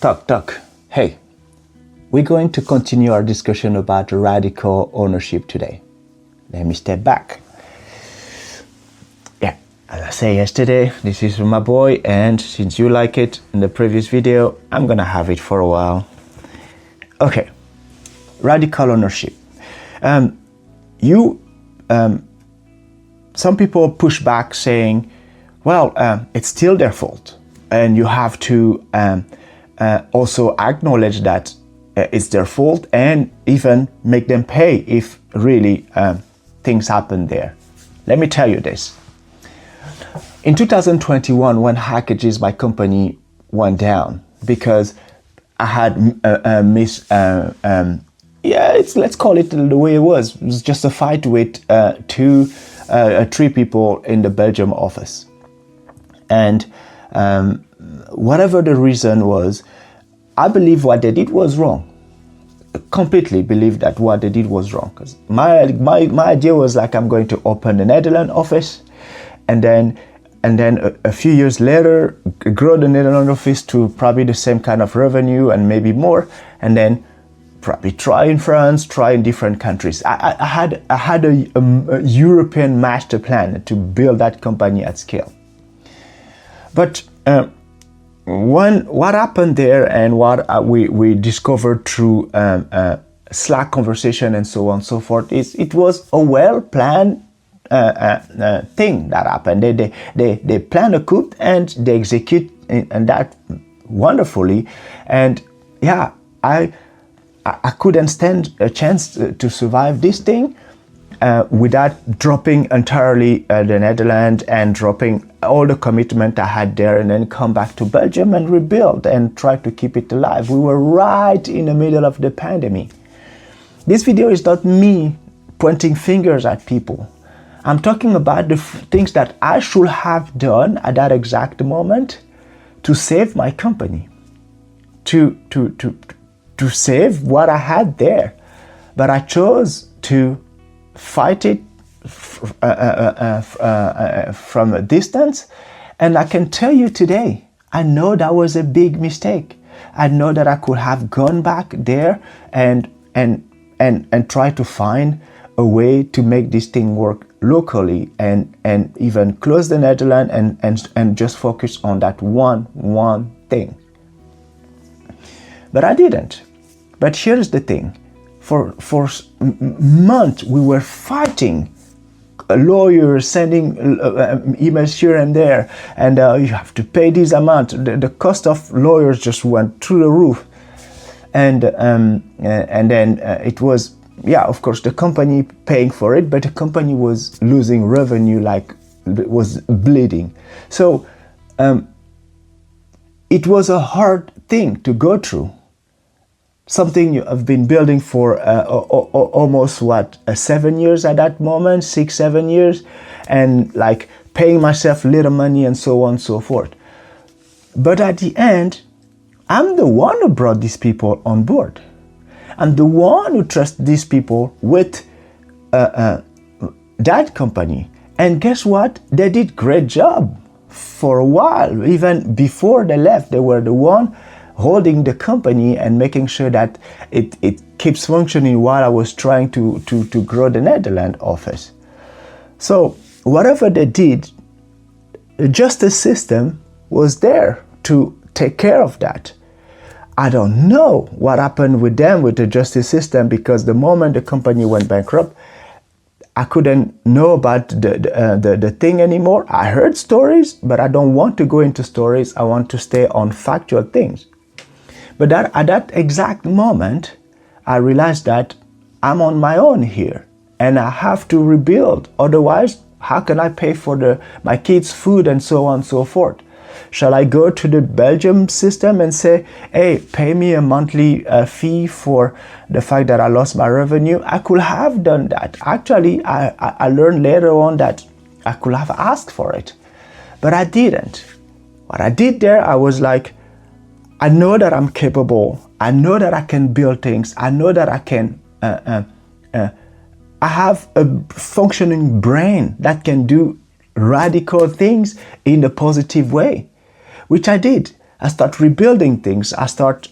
Talk. Hey, we're going to continue our discussion about radical ownership today. Let me step back. Yeah, as I said yesterday, this is my boy, and since you like it in the previous video, I'm gonna have it for a while. Okay, radical ownership. Some people push back saying, well, it's still their fault, and you have to also acknowledge that it's their fault and even make them pay if really things happen there. Let me tell you this. In 2021, when Hackages, my company, went down because I had let's call it the way it was. It was just a fight with three people in the Belgium office. And whatever the reason was, I believe what they did was wrong. I completely believe that what they did was wrong. Because my idea was like, I'm going to open the Netherlands office, and then a few years later, grow the Netherlands office to probably the same kind of revenue and maybe more, and then probably try in France, try in different countries. I had a European master plan to build that company at scale. But what happened there, and what we discovered through Slack conversation and so on and so forth, is it was a well-planned thing that happened. They plan a coup and they execute and that wonderfully. And yeah, I couldn't stand a chance to survive this thing without dropping entirely the Netherlands and dropping all the commitment I had there, and then come back to Belgium and rebuild and try to keep it alive. We were right in the middle of the pandemic. This video is not me pointing fingers at people. I'm talking about the things that I should have done at that exact moment to save my company, to save what I had there. But I chose to fight it from a distance, and I can tell you today, I know that was a big mistake. I know that I could have gone back there and try to find a way to make this thing work locally, and even close the Netherlands and just focus on that one thing. But I didn't. But here's the thing. For months we were fighting, lawyers sending emails here and there, and you have to pay this amount. The cost of lawyers just went through the roof, and then it was, yeah, of course, the company paying for it, but the company was losing revenue, like it was bleeding. So it was a hard thing to go through. Something you have been building for almost 7 years at that moment, 6-7 years, and like paying myself little money and so on and so forth. But at the end, I'm the one who brought these people on board. I'm the one who trusts these people with that company. And guess what? They did great job for a while. Even before they left, they were the one holding the company and making sure that it keeps functioning while I was trying to grow the Netherlands office. So whatever they did, the justice system was there to take care of that. I don't know what happened with them, with the justice system, because the moment the company went bankrupt, I couldn't know about the thing anymore. I heard stories, but I don't want to go into stories. I want to stay on factual things. But at that exact moment, I realized that I'm on my own here and I have to rebuild. Otherwise, how can I pay for my kids' food and so on and so forth? Shall I go to the Belgium system and say, hey, pay me a monthly fee for the fact that I lost my revenue? I could have done that. Actually, I learned later on that I could have asked for it, but I didn't. What I did there, I was like, I know that I'm capable. I know that I can build things. I know that I can, I have a functioning brain that can do radical things in a positive way, which I did. I start rebuilding things. I start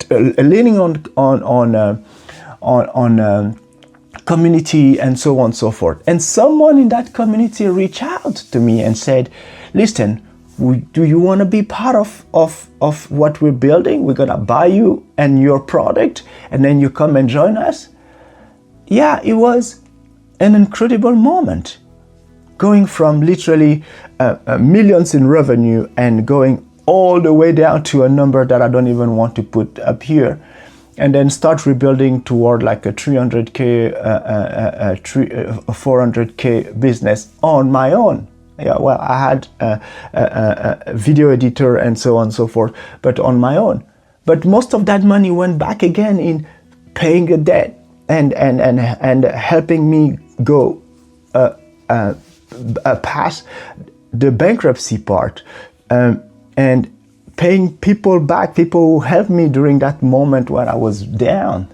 leaning on community and so on and so forth. And someone in that community reached out to me and said, listen, do you want to be part of what we're building? We're going to buy you and your product, and then you come and join us. Yeah, it was an incredible moment. Going from literally millions in revenue and going all the way down to a number that I don't even want to put up here, and then start rebuilding toward like a 300K, 400K business on my own. Yeah, well, I had a video editor and so on and so forth, but on my own. But most of that money went back again in paying a debt and helping me go past the bankruptcy part, and paying people back, people who helped me during that moment when I was down.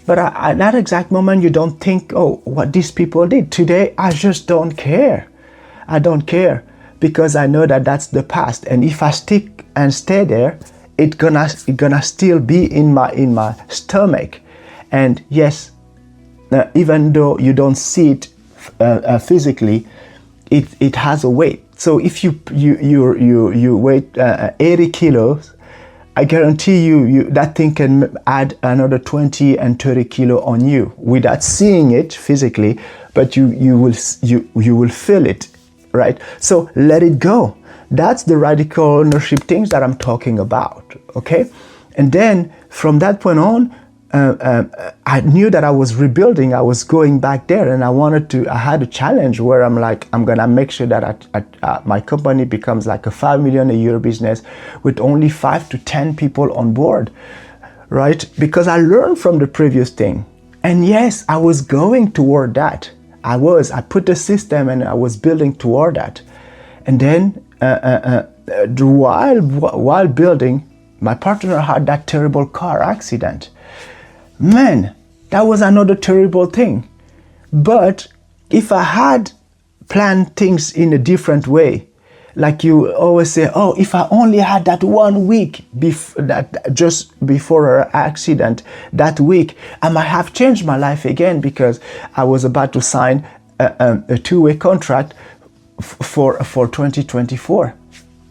But at that exact moment, you don't think, oh, what these people did. Today, I just don't care. I don't care, because I know that that's the past. And if I stick and stay there, it's gonna still be in my stomach. And yes, even though you don't see it physically, it has a weight. So if you weigh 80 kilos, I guarantee you that thing can add another 20 and 30 kilo on you without seeing it physically, but you will feel it, right? So let it go. That's the radical ownership things that I'm talking about, okay? And then from that point on, I knew that I was rebuilding. I was going back there, and I had a challenge where I'm like, I'm gonna make sure that my company becomes like a 5 million a year business with only 5 to 10 people on board, right? Because I learned from the previous thing. And yes, I was going toward that. I put a system and I was building toward that. And then while building, my partner had that terrible car accident. Man, that was another terrible thing. But if I had planned things in a different way, like you always say, oh, if I only had that 1 week just before her accident, that week, I might have changed my life again, because I was about to sign a two-way contract for 2024.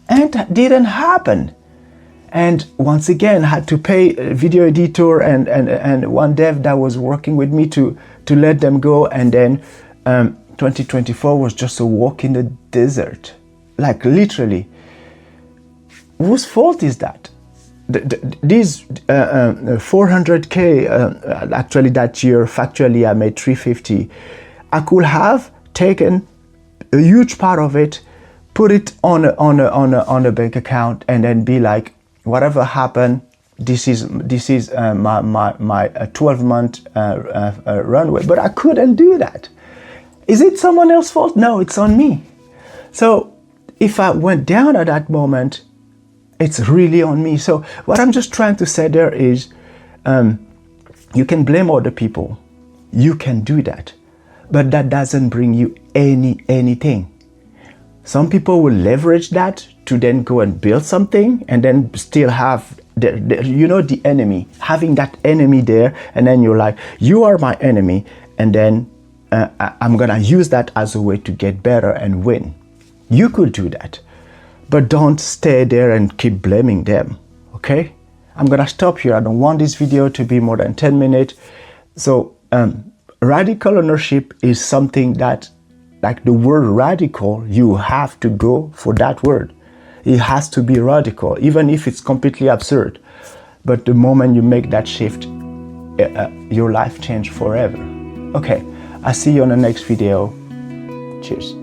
And that didn't happen. And once again, I had to pay a video editor and one dev that was working with me to let them go. And then 2024 was just a walk in the desert. Like literally. Whose fault is that? These 400K, actually that year, factually I made 350. I could have taken a huge part of it, put it on a bank account, and then be like, whatever happened, this is my 12-month runway. But I couldn't do that. Is it someone else's fault? No, it's on me. So if I went down at that moment, it's really on me. So what I'm just trying to say there is, you can blame other people. You can do that. But that doesn't bring you anything. Some people will leverage that to then go and build something, and then still have the enemy, having that enemy there, and then you're like, you are my enemy, and then I'm gonna use that as a way to get better and win. You could do that, but don't stay there and keep blaming them, okay? I'm gonna stop here. I don't want this video to be more than 10 minutes. So radical ownership is something that, like the word radical, you have to go for that word. It has to be radical, even if it's completely absurd. But the moment you make that shift, your life changes forever. Okay, I'll see you on the next video. Cheers.